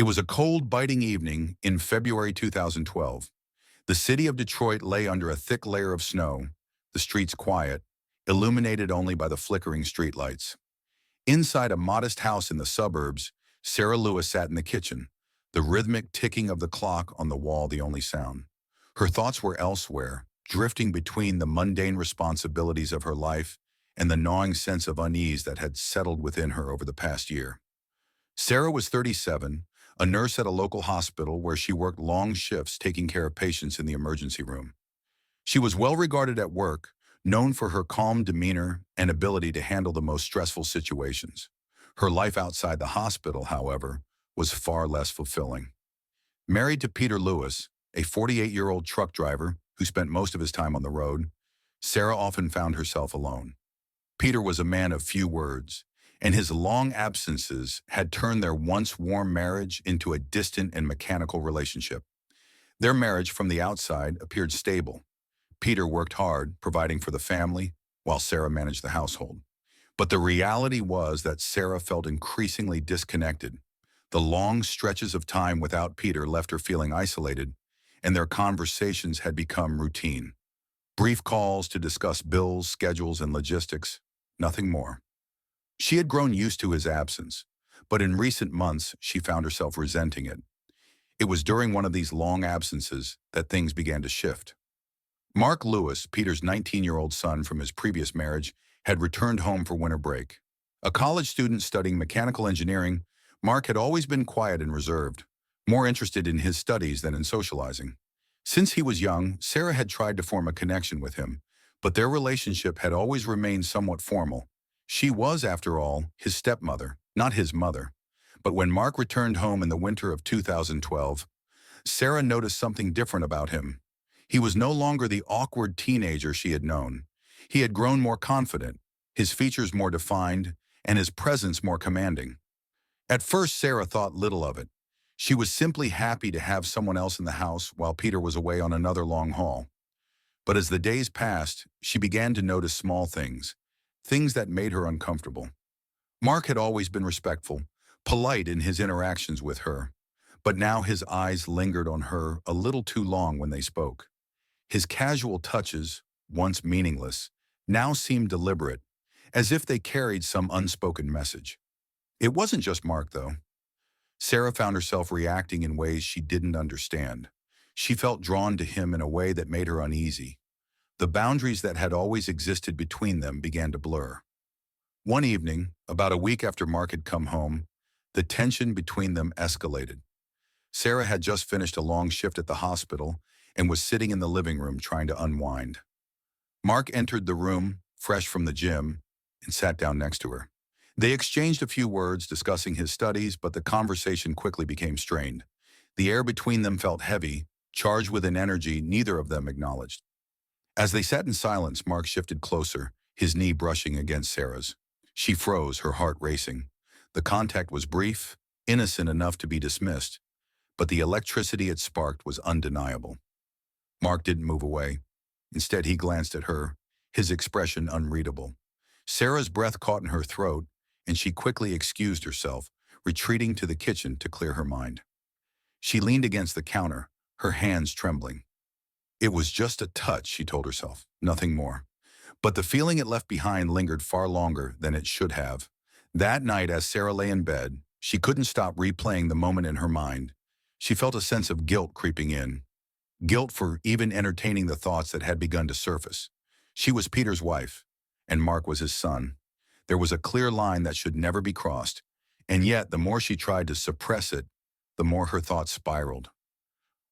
It was a cold, biting evening in February 2012. The city of Detroit lay under a thick layer of snow, the streets quiet, illuminated only by the flickering streetlights. Inside a modest house in the suburbs, Sarah Lewis sat in the kitchen, the rhythmic ticking of the clock on the wall the only sound. Her thoughts were elsewhere, drifting between the mundane responsibilities of her life and the gnawing sense of unease that had settled within her over the past year. Sarah was 37, a nurse at a local hospital where she worked long shifts taking care of patients in the emergency room. She was well regarded at work, known for her calm demeanor and ability to handle the most stressful situations. Her life outside the hospital, however, was far less fulfilling. Married to Peter Lewis, a 48-year-old truck driver who spent most of his time on the road, Sarah often found herself alone. Peter was a man of few words, and his long absences had turned their once warm marriage into a distant and mechanical relationship. Their marriage from the outside appeared stable. Peter worked hard, providing for the family, while Sarah managed the household. But the reality was that Sarah felt increasingly disconnected. The long stretches of time without Peter left her feeling isolated, and their conversations had become routine. Brief calls to discuss bills, schedules, and logistics, nothing more. She had grown used to his absence, but in recent months she found herself resenting it. It was during one of these long absences that things began to shift. Mark Lewis, Peter's 19-year-old son from his previous marriage, had returned home for winter break. A college student studying mechanical engineering, Mark had always been quiet and reserved, more interested in his studies than in socializing. Since he was young, Sarah had tried to form a connection with him, but their relationship had always remained somewhat formal. She was, after all, his stepmother, not his mother. But when Mark returned home in the winter of 2012, Sarah noticed something different about him. He was no longer the awkward teenager she had known. He had grown more confident, his features more defined, and his presence more commanding. At first, Sarah thought little of it. She was simply happy to have someone else in the house while Peter was away on another long haul. But as the days passed, she began to notice small things that made her uncomfortable. Mark had always been respectful, polite in his interactions with her, but now his eyes lingered on her a little too long when they spoke. His casual touches, once meaningless, now seemed deliberate, as if they carried some unspoken message. It wasn't just Mark, though. Sarah found herself reacting in ways she didn't understand. She felt drawn to him in a way that made her uneasy. The boundaries that had always existed between them began to blur. One evening, about a week after Mark had come home, the tension between them escalated. Sarah had just finished a long shift at the hospital and was sitting in the living room trying to unwind. Mark entered the room, fresh from the gym, and sat down next to her. They exchanged a few words discussing his studies, but the conversation quickly became strained. The air between them felt heavy, charged with an energy neither of them acknowledged. As they sat in silence, Mark shifted closer, his knee brushing against Sarah's. She froze, her heart racing. The contact was brief, innocent enough to be dismissed, but the electricity it sparked was undeniable. Mark didn't move away. Instead, he glanced at her, his expression unreadable. Sarah's breath caught in her throat, and she quickly excused herself, retreating to the kitchen to clear her mind. She leaned against the counter, her hands trembling. It was just a touch, she told herself, nothing more. But the feeling it left behind lingered far longer than it should have. That night, as Sarah lay in bed, she couldn't stop replaying the moment in her mind. She felt a sense of guilt creeping in. Guilt for even entertaining the thoughts that had begun to surface. She was Peter's wife, and Mark was his son. There was a clear line that should never be crossed, and yet the more she tried to suppress it, the more her thoughts spiraled.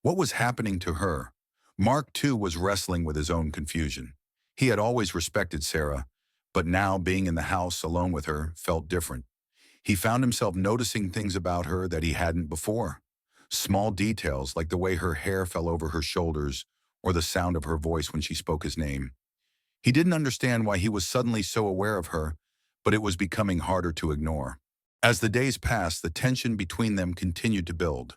What was happening to her? Mark, too, was wrestling with his own confusion. He had always respected Sarah, but now being in the house alone with her felt different. He found himself noticing things about her that he hadn't before. Small details like the way her hair fell over her shoulders or the sound of her voice when she spoke his name. He didn't understand why he was suddenly so aware of her, but it was becoming harder to ignore. As the days passed, the tension between them continued to build.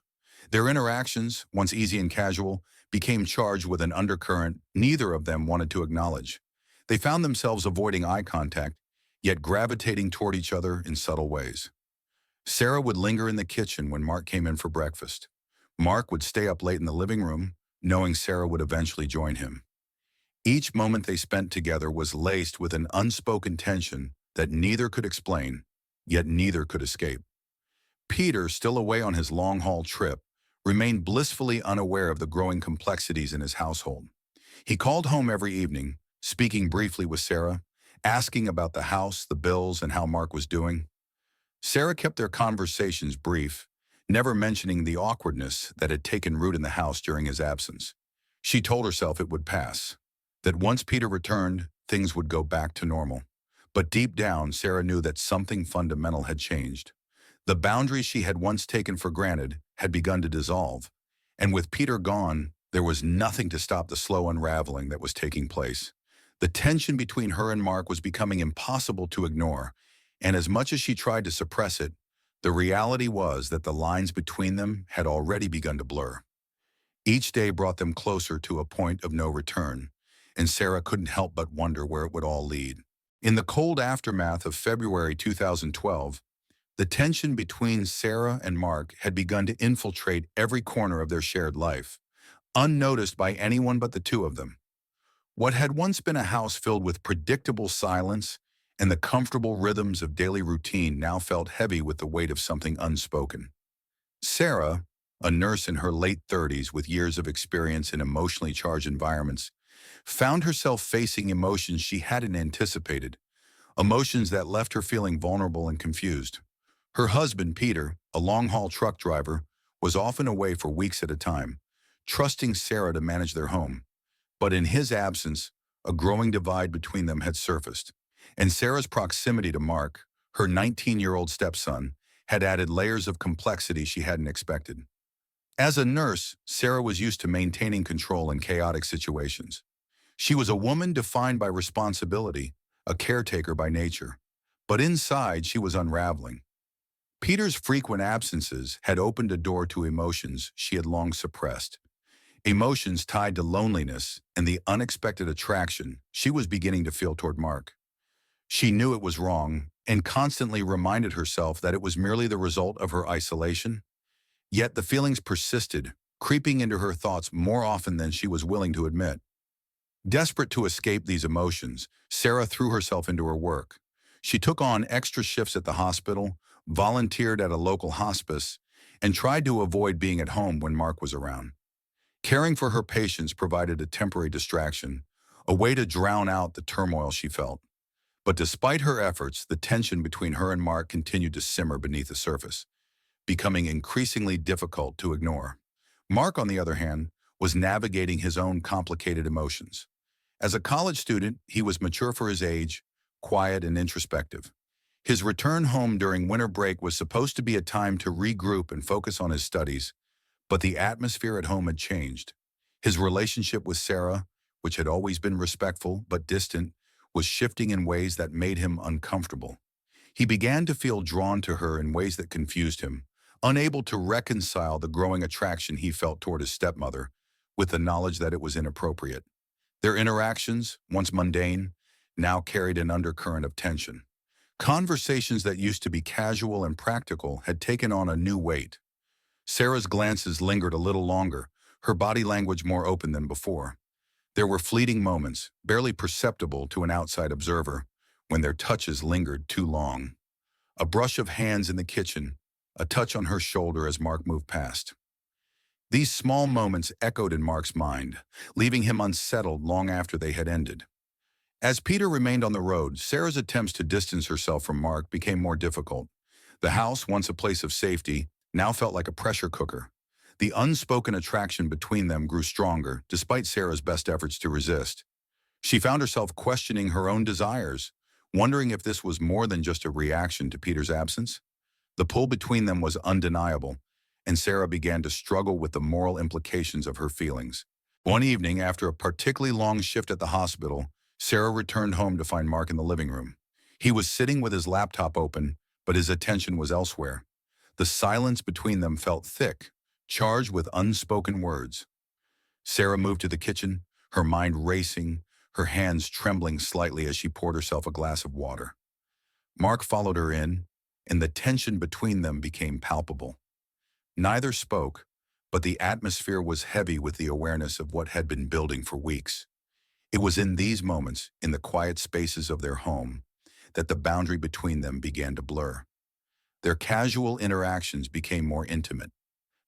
Their interactions, once easy and casual, became charged with an undercurrent neither of them wanted to acknowledge. They found themselves avoiding eye contact, yet gravitating toward each other in subtle ways. Sarah would linger in the kitchen when Mark came in for breakfast. Mark would stay up late in the living room, knowing Sarah would eventually join him. Each moment they spent together was laced with an unspoken tension that neither could explain, yet neither could escape. Peter, still away on his long-haul trip, remained blissfully unaware of the growing complexities in his household. He called home every evening, speaking briefly with Sarah, asking about the house, the bills, and how Mark was doing. Sarah kept their conversations brief, never mentioning the awkwardness that had taken root in the house during his absence. She told herself it would pass, that once Peter returned, things would go back to normal. But deep down, Sarah knew that something fundamental had changed. The boundaries she had once taken for granted had begun to dissolve, and with Peter gone, there was nothing to stop the slow unraveling that was taking place. The tension between her and Mark was becoming impossible to ignore, and as much as she tried to suppress it, the reality was that the lines between them had already begun to blur. Each day brought them closer to a point of no return, and Sarah couldn't help but wonder where it would all lead. In the cold aftermath of February 2012, the tension between Sarah and Mark had begun to infiltrate every corner of their shared life, unnoticed by anyone but the two of them. What had once been a house filled with predictable silence and the comfortable rhythms of daily routine now felt heavy with the weight of something unspoken. Sarah, a nurse in her late 30s with years of experience in emotionally charged environments, found herself facing emotions she hadn't anticipated, emotions that left her feeling vulnerable and confused. Her husband, Peter, a long-haul truck driver, was often away for weeks at a time, trusting Sarah to manage their home. But in his absence, a growing divide between them had surfaced, and Sarah's proximity to Mark, her 19-year-old stepson, had added layers of complexity she hadn't expected. As a nurse, Sarah was used to maintaining control in chaotic situations. She was a woman defined by responsibility, a caretaker by nature. But inside, she was unraveling. Peter's frequent absences had opened a door to emotions she had long suppressed. Emotions tied to loneliness and the unexpected attraction she was beginning to feel toward Mark. She knew it was wrong and constantly reminded herself that it was merely the result of her isolation. Yet the feelings persisted, creeping into her thoughts more often than she was willing to admit. Desperate to escape these emotions, Sarah threw herself into her work. She took on extra shifts at the hospital, volunteered at a local hospice, and tried to avoid being at home when Mark was around. Caring for her patients provided a temporary distraction, a way to drown out the turmoil she felt. But despite her efforts, the tension between her and Mark continued to simmer beneath the surface, becoming increasingly difficult to ignore. Mark, on the other hand, was navigating his own complicated emotions. As a college student, he was mature for his age, quiet and introspective. His return home during winter break was supposed to be a time to regroup and focus on his studies, but the atmosphere at home had changed. His relationship with Sarah, which had always been respectful but distant, was shifting in ways that made him uncomfortable. He began to feel drawn to her in ways that confused him, unable to reconcile the growing attraction he felt toward his stepmother with the knowledge that it was inappropriate. Their interactions, once mundane, now carried an undercurrent of tension. Conversations that used to be casual and practical had taken on a new weight. Sarah's glances lingered a little longer, her body language more open than before. There were fleeting moments, barely perceptible to an outside observer, when their touches lingered too long. A brush of hands in the kitchen, a touch on her shoulder as Mark moved past. These small moments echoed in Mark's mind, leaving him unsettled long after they had ended. As Peter remained on the road, Sarah's attempts to distance herself from Mark became more difficult. The house, once a place of safety, now felt like a pressure cooker. The unspoken attraction between them grew stronger, despite Sarah's best efforts to resist. She found herself questioning her own desires, wondering if this was more than just a reaction to Peter's absence. The pull between them was undeniable, and Sarah began to struggle with the moral implications of her feelings. One evening, after a particularly long shift at the hospital, Sarah returned home to find Mark in the living room. He was sitting with his laptop open, but his attention was elsewhere. The silence between them felt thick, charged with unspoken words. Sarah moved to the kitchen, her mind racing, her hands trembling slightly as she poured herself a glass of water. Mark followed her in, and the tension between them became palpable. Neither spoke, but the atmosphere was heavy with the awareness of what had been building for weeks. It was in these moments, in the quiet spaces of their home, that the boundary between them began to blur. Their casual interactions became more intimate.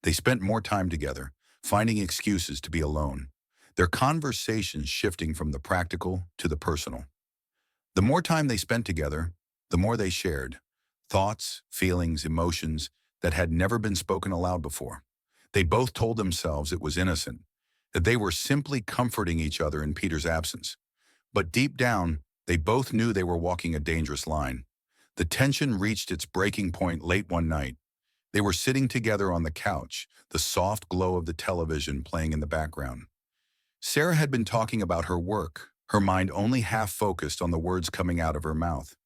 They spent more time together, finding excuses to be alone, their conversations shifting from the practical to the personal. The more time they spent together, the more they shared thoughts, feelings, emotions that had never been spoken aloud before. They both told themselves it was innocent, that they were simply comforting each other in Peter's absence. But deep down, they both knew they were walking a dangerous line. The tension reached its breaking point late one night. They were sitting together on the couch, the soft glow of the television playing in the background. Sarah had been talking about her work, her mind only half focused on the words coming out of her mouth.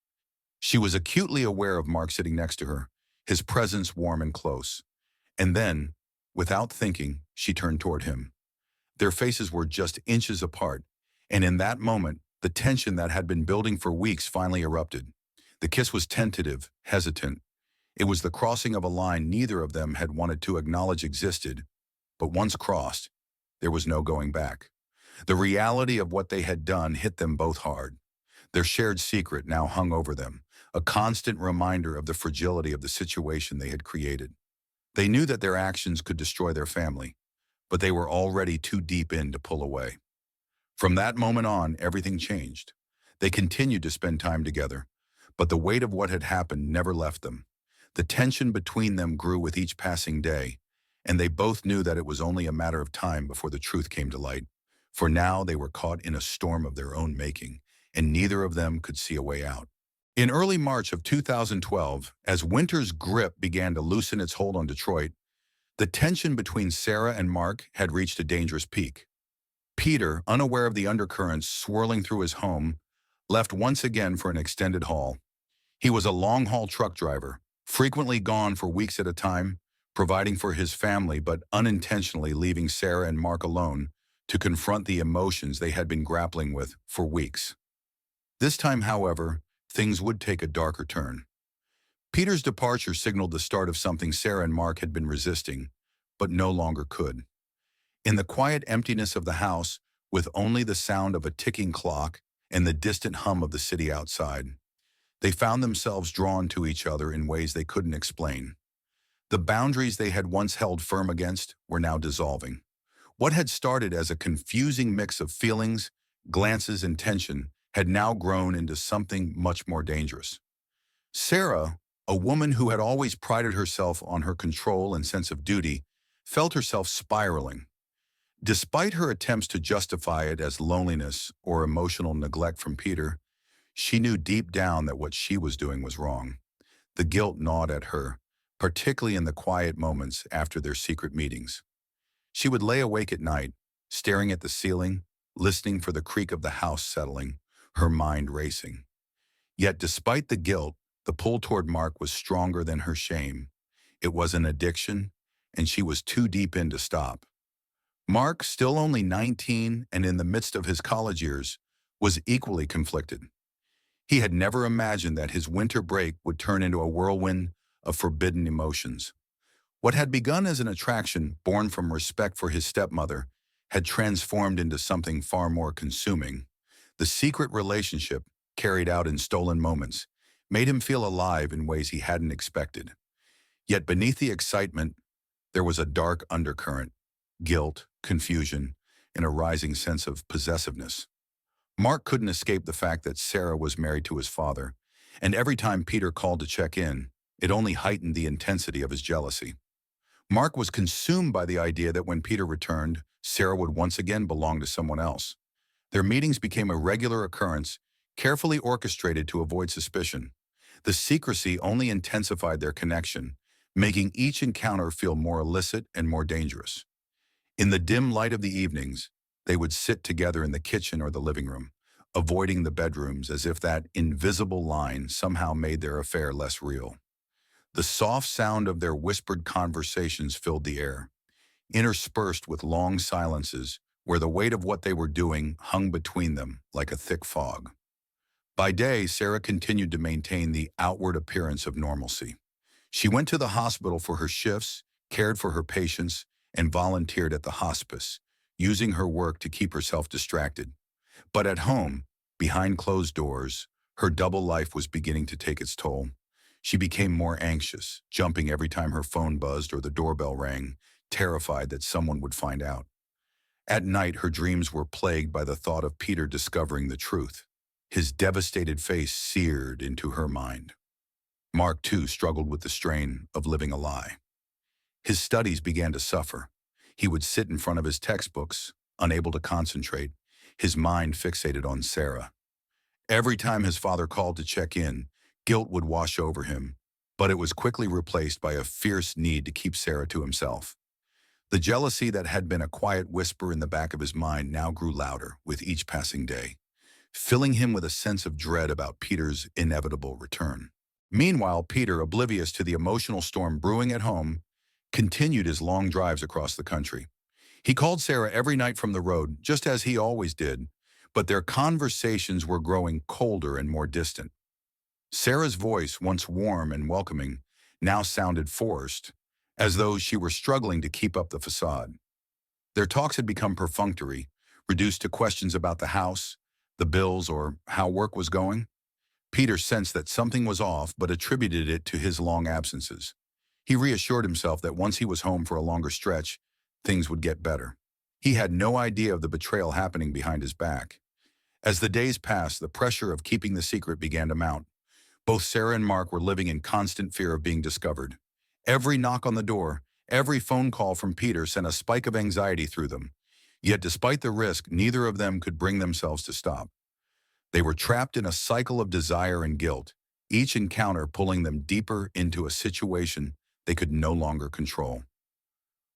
She was acutely aware of Mark sitting next to her, his presence warm and close. And then, without thinking, she turned toward him. Their faces were just inches apart, and in that moment, the tension that had been building for weeks finally erupted. The kiss was tentative, hesitant. It was the crossing of a line neither of them had wanted to acknowledge existed, but once crossed, there was no going back. The reality of what they had done hit them both hard. Their shared secret now hung over them, a constant reminder of the fragility of the situation they had created. They knew that their actions could destroy their family, but they were already too deep in to pull away. From that moment on, everything changed. They continued to spend time together, but the weight of what had happened never left them. The tension between them grew with each passing day, and they both knew that it was only a matter of time before the truth came to light. For now, they were caught in a storm of their own making, and neither of them could see a way out. In early March of 2012, as winter's grip began to loosen its hold on Detroit, the tension between Sarah and Mark had reached a dangerous peak. Peter, unaware of the undercurrents swirling through his home, left once again for an extended haul. He was a long-haul truck driver, frequently gone for weeks at a time, providing for his family but unintentionally leaving Sarah and Mark alone to confront the emotions they had been grappling with for weeks. This time, however, things would take a darker turn. Peter's departure signaled the start of something Sarah and Mark had been resisting, but no longer could. In the quiet emptiness of the house, with only the sound of a ticking clock and the distant hum of the city outside, they found themselves drawn to each other in ways they couldn't explain. The boundaries they had once held firm against were now dissolving. What had started as a confusing mix of feelings, glances, and tension had now grown into something much more dangerous. Sarah, a woman who had always prided herself on her control and sense of duty, felt herself spiraling. Despite her attempts to justify it as loneliness or emotional neglect from Peter, she knew deep down that what she was doing was wrong. The guilt gnawed at her, particularly in the quiet moments after their secret meetings. She would lay awake at night, staring at the ceiling, listening for the creak of the house settling, her mind racing. Yet despite the guilt, the pull toward Mark was stronger than her shame. It was an addiction, and she was too deep in to stop. Mark, still only 19 and in the midst of his college years, was equally conflicted. He had never imagined that his winter break would turn into a whirlwind of forbidden emotions. What had begun as an attraction born from respect for his stepmother had transformed into something far more consuming. The secret relationship, carried out in stolen moments, made him feel alive in ways he hadn't expected. Yet beneath the excitement, there was a dark undercurrent, guilt, confusion, and a rising sense of possessiveness. Mark couldn't escape the fact that Sarah was married to his father, and every time Peter called to check in, it only heightened the intensity of his jealousy. Mark was consumed by the idea that when Peter returned, Sarah would once again belong to someone else. Their meetings became a regular occurrence, carefully orchestrated to avoid suspicion. The secrecy only intensified their connection, making each encounter feel more illicit and more dangerous. In the dim light of the evenings, they would sit together in the kitchen or the living room, avoiding the bedrooms as if that invisible line somehow made their affair less real. The soft sound of their whispered conversations filled the air, interspersed with long silences where the weight of what they were doing hung between them like a thick fog. By day, Sarah continued to maintain the outward appearance of normalcy. She went to the hospital for her shifts, cared for her patients, and volunteered at the hospice, using her work to keep herself distracted. But at home, behind closed doors, her double life was beginning to take its toll. She became more anxious, jumping every time her phone buzzed or the doorbell rang, terrified that someone would find out. At night, her dreams were plagued by the thought of Peter discovering the truth. His devastated face seared into her mind. Mark, too, struggled with the strain of living a lie. His studies began to suffer. He would sit in front of his textbooks, unable to concentrate, his mind fixated on Sarah. Every time his father called to check in, guilt would wash over him, but it was quickly replaced by a fierce need to keep Sarah to himself. The jealousy that had been a quiet whisper in the back of his mind now grew louder with each passing day, filling him with a sense of dread about Peter's inevitable return. Meanwhile, Peter, oblivious to the emotional storm brewing at home, continued his long drives across the country. He called Sarah every night from the road, just as he always did, but their conversations were growing colder and more distant. Sarah's voice, once warm and welcoming, now sounded forced, as though she were struggling to keep up the facade. Their talks had become perfunctory, reduced to questions about the house, the bills, or how work was going. Peter sensed that something was off, but attributed it to his long absences. He reassured himself that once he was home for a longer stretch, things would get better. He had no idea of the betrayal happening behind his back. As the days passed, the pressure of keeping the secret began to mount. Both Sarah and Mark were living in constant fear of being discovered. Every knock on the door, every phone call from Peter sent a spike of anxiety through them. Yet despite the risk, neither of them could bring themselves to stop. They were trapped in a cycle of desire and guilt, each encounter pulling them deeper into a situation they could no longer control.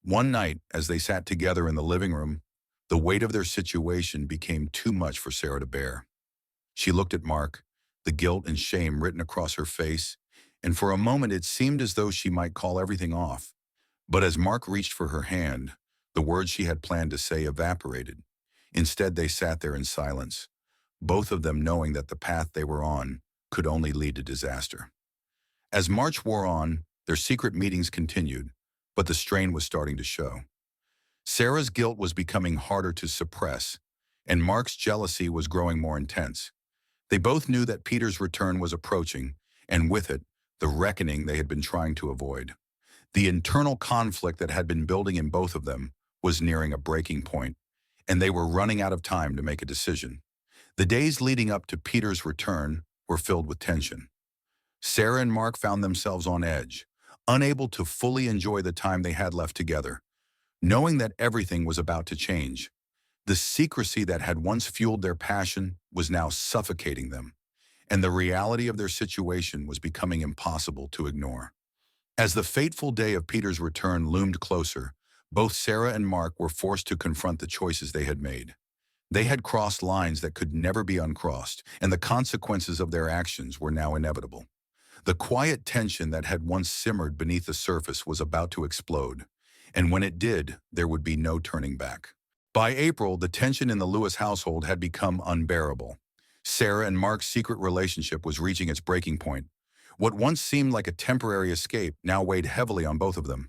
One night, as they sat together in the living room, the weight of their situation became too much for Sarah to bear. She looked at Mark, the guilt and shame written across her face, and for a moment it seemed as though she might call everything off. But as Mark reached for her hand, the words she had planned to say evaporated. Instead, they sat there in silence, both of them knowing that the path they were on could only lead to disaster. As March wore on, their secret meetings continued, but the strain was starting to show. Sarah's guilt was becoming harder to suppress, and Mark's jealousy was growing more intense. They both knew that Peter's return was approaching, and with it, the reckoning they had been trying to avoid. The internal conflict that had been building in both of them was nearing a breaking point, and they were running out of time to make a decision. The days leading up to Peter's return were filled with tension. Sarah and Mark found themselves on edge, unable to fully enjoy the time they had left together, knowing that everything was about to change. The secrecy that had once fueled their passion was now suffocating them, and the reality of their situation was becoming impossible to ignore. As the fateful day of Peter's return loomed closer, both Sarah and Mark were forced to confront the choices they had made. They had crossed lines that could never be uncrossed, and the consequences of their actions were now inevitable. The quiet tension that had once simmered beneath the surface was about to explode, and when it did, there would be no turning back. By April, the tension in the Lewis household had become unbearable. Sarah and Mark's secret relationship was reaching its breaking point. What once seemed like a temporary escape now weighed heavily on both of them.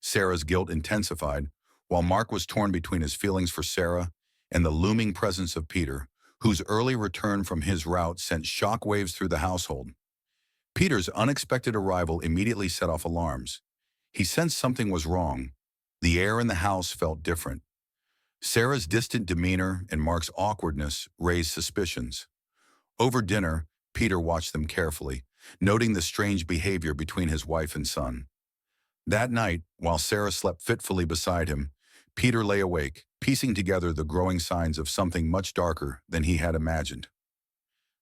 Sarah's guilt intensified, while Mark was torn between his feelings for Sarah and the looming presence of Peter, whose early return from his route sent shockwaves through the household. Peter's unexpected arrival immediately set off alarms. He sensed something was wrong. The air in the house felt different. Sarah's distant demeanor and Mark's awkwardness raised suspicions. Over dinner, Peter watched them carefully, noting the strange behavior between his wife and son. That night, while Sarah slept fitfully beside him, Peter lay awake, piecing together the growing signs of something much darker than he had imagined.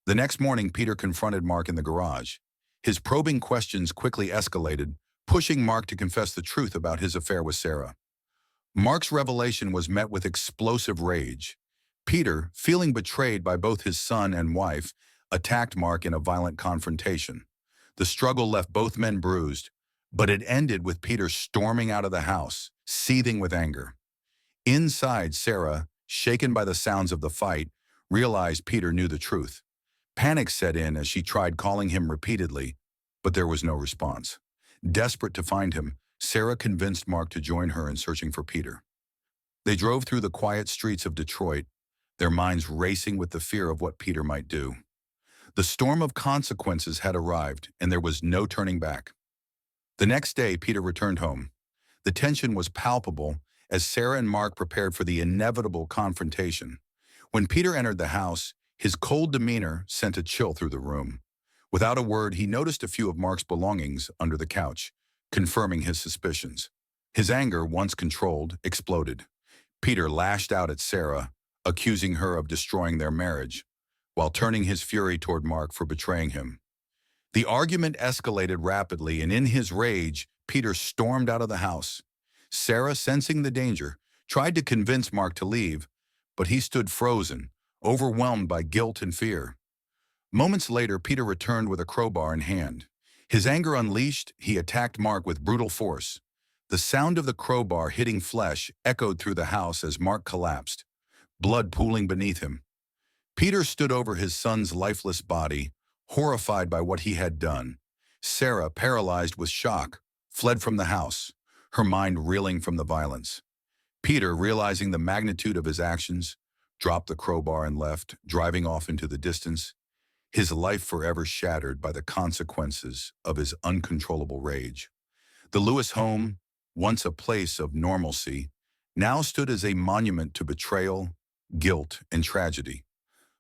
The next morning, Peter confronted Mark in the garage. His probing questions quickly escalated, pushing Mark to confess the truth about his affair with Sarah. Mark's revelation was met with explosive rage. Peter, feeling betrayed by both his son and wife, attacked Mark in a violent confrontation. The struggle left both men bruised, but it ended with Peter storming out of the house, seething with anger. Inside, Sarah, shaken by the sounds of the fight, realized Peter knew the truth. Panic set in as she tried calling him repeatedly, but there was no response. Desperate to find him, Sarah convinced Mark to join her in searching for Peter. They drove through the quiet streets of Detroit, their minds racing with the fear of what Peter might do. The storm of consequences had arrived, and there was no turning back. The next day, Peter returned home. The tension was palpable as Sarah and Mark prepared for the inevitable confrontation. When Peter entered the house, his cold demeanor sent a chill through the room. Without a word, he noticed a few of Mark's belongings under the couch, confirming his suspicions. His anger, once controlled, exploded. Peter lashed out at Sarah, accusing her of destroying their marriage, while turning his fury toward Mark for betraying him. The argument escalated rapidly, and in his rage, Peter stormed out of the house. Sarah, sensing the danger, tried to convince Mark to leave, but he stood frozen, overwhelmed by guilt and fear. Moments later, Peter returned with a crowbar in hand. His anger unleashed, he attacked Mark with brutal force. The sound of the crowbar hitting flesh echoed through the house as Mark collapsed, blood pooling beneath him. Peter stood over his son's lifeless body, horrified by what he had done. Sarah, paralyzed with shock, fled from the house, her mind reeling from the violence. Peter, realizing the magnitude of his actions, dropped the crowbar and left, driving off into the distance, his life forever shattered by the consequences of his uncontrollable rage. The Lewis home, once a place of normalcy, now stood as a monument to betrayal, guilt, and tragedy.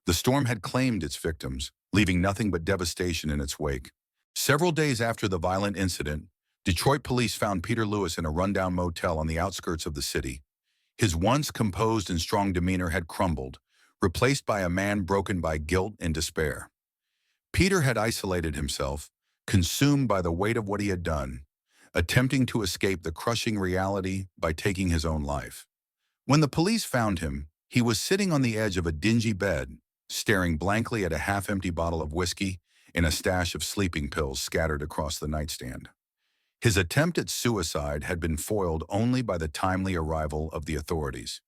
The storm had claimed its victims, leaving nothing but devastation in its wake. Several days after the violent incident, Detroit police found Peter Lewis in a rundown motel on the outskirts of the city. His once composed and strong demeanor had crumbled, replaced by a man broken by guilt and despair. Peter had isolated himself, consumed by the weight of what he had done, attempting to escape the crushing reality by taking his own life. When the police found him, he was sitting on the edge of a dingy bed, staring blankly at a half-empty bottle of whiskey and a stash of sleeping pills scattered across the nightstand. His attempt at suicide had been foiled only by the timely arrival of the authorities.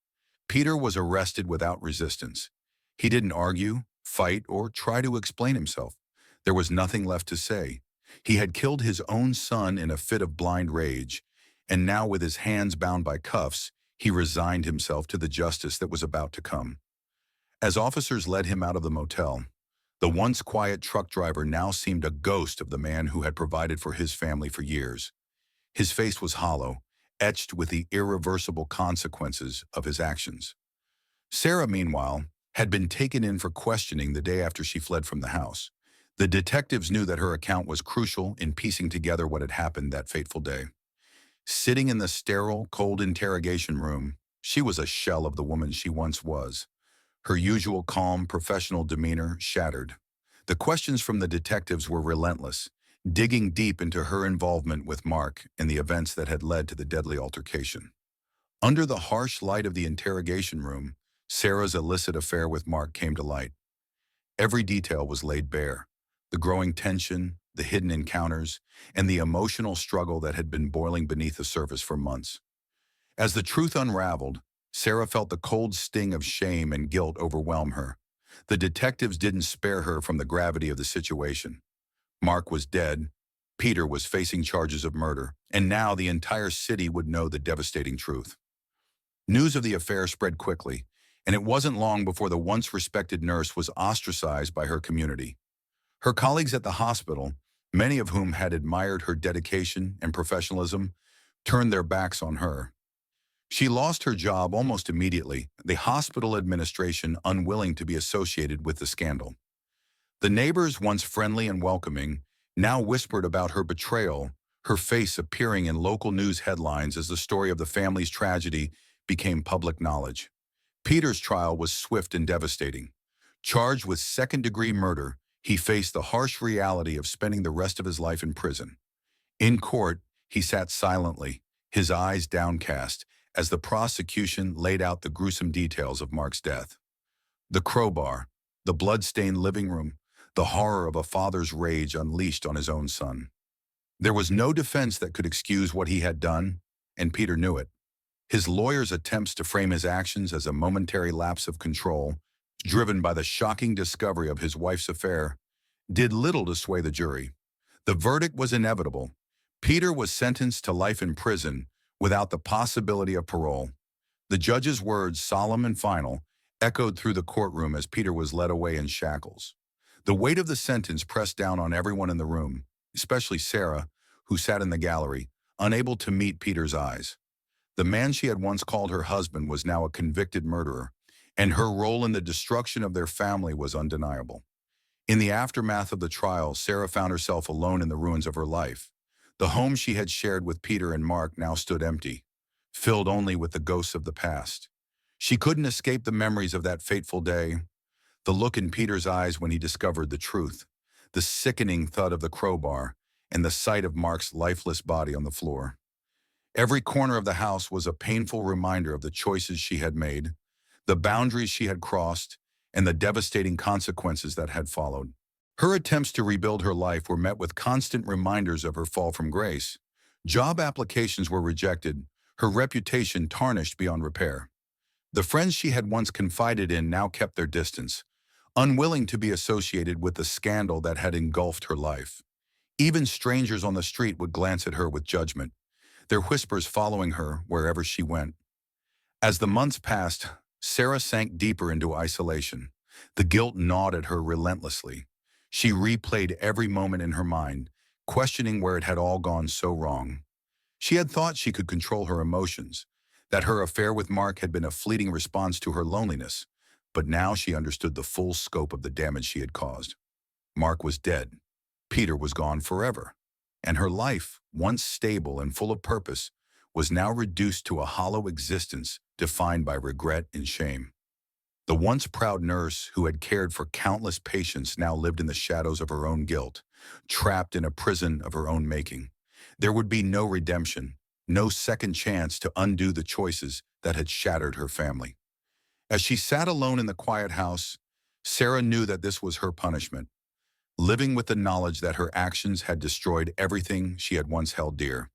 Peter was arrested without resistance. He didn't argue, fight, or try to explain himself. There was nothing left to say. He had killed his own son in a fit of blind rage, and now with his hands bound by cuffs, he resigned himself to the justice that was about to come. As officers led him out of the motel, the once quiet truck driver now seemed a ghost of the man who had provided for his family for years. His face was hollow, etched with the irreversible consequences of his actions. Sarah, meanwhile, had been taken in for questioning the day after she fled from the house. The detectives knew that her account was crucial in piecing together what had happened that fateful day. Sitting in the sterile, cold interrogation room, she was a shell of the woman she once was. Her usual calm, professional demeanor shattered. The questions from the detectives were relentless, digging deep into her involvement with Mark and the events that had led to the deadly altercation. Under the harsh light of the interrogation room, Sarah's illicit affair with Mark came to light. Every detail was laid bare. The growing tension, the hidden encounters, and the emotional struggle that had been boiling beneath the surface for months. As the truth unraveled, Sarah felt the cold sting of shame and guilt overwhelm her. The detectives didn't spare her from the gravity of the situation. Mark was dead, Peter was facing charges of murder, and now the entire city would know the devastating truth. News of the affair spread quickly, and it wasn't long before the once respected nurse was ostracized by her community. Her colleagues at the hospital, many of whom had admired her dedication and professionalism, turned their backs on her. She lost her job almost immediately, the hospital administration unwilling to be associated with the scandal. The neighbors, once friendly and welcoming, now whispered about her betrayal, her face appearing in local news headlines as the story of the family's tragedy became public knowledge. Peter's trial was swift and devastating. Charged with second-degree murder, he faced the harsh reality of spending the rest of his life in prison. In court, he sat silently, his eyes downcast, as the prosecution laid out the gruesome details of Mark's death. The crowbar, the blood-stained living room, the horror of a father's rage unleashed on his own son. There was no defense that could excuse what he had done, and Peter knew it. His lawyer's attempts to frame his actions as a momentary lapse of control driven by the shocking discovery of his wife's affair, did little to sway the jury. The verdict was inevitable. Peter was sentenced to life in prison without the possibility of parole. The judge's words, solemn and final, echoed through the courtroom as Peter was led away in shackles. The weight of the sentence pressed down on everyone in the room, especially Sarah, who sat in the gallery, unable to meet Peter's eyes. The man she had once called her husband was now a convicted murderer, and her role in the destruction of their family was undeniable. In the aftermath of the trial, Sarah found herself alone in the ruins of her life. The home she had shared with Peter and Mark now stood empty, filled only with the ghosts of the past. She couldn't escape the memories of that fateful day, the look in Peter's eyes when he discovered the truth, the sickening thud of the crowbar, and the sight of Mark's lifeless body on the floor. Every corner of the house was a painful reminder of the choices she had made, the boundaries she had crossed, and the devastating consequences that had followed. Her attempts to rebuild her life were met with constant reminders of her fall from grace. Job applications were rejected, her reputation tarnished beyond repair. The friends she had once confided in now kept their distance, unwilling to be associated with the scandal that had engulfed her life. Even strangers on the street would glance at her with judgment, their whispers following her wherever she went. As the months passed, Sarah sank deeper into isolation. The guilt gnawed at her relentlessly. She replayed every moment in her mind, questioning where it had all gone so wrong. She had thought she could control her emotions, that her affair with Mark had been a fleeting response to her loneliness, but now she understood the full scope of the damage she had caused. Mark was dead. Peter was gone forever. And her life, once stable and full of purpose, was now reduced to a hollow existence defined by regret and shame. The once proud nurse who had cared for countless patients now lived in the shadows of her own guilt, trapped in a prison of her own making. There would be no redemption, no second chance to undo the choices that had shattered her family. As she sat alone in the quiet house, Sarah knew that this was her punishment, living with the knowledge that her actions had destroyed everything she had once held dear.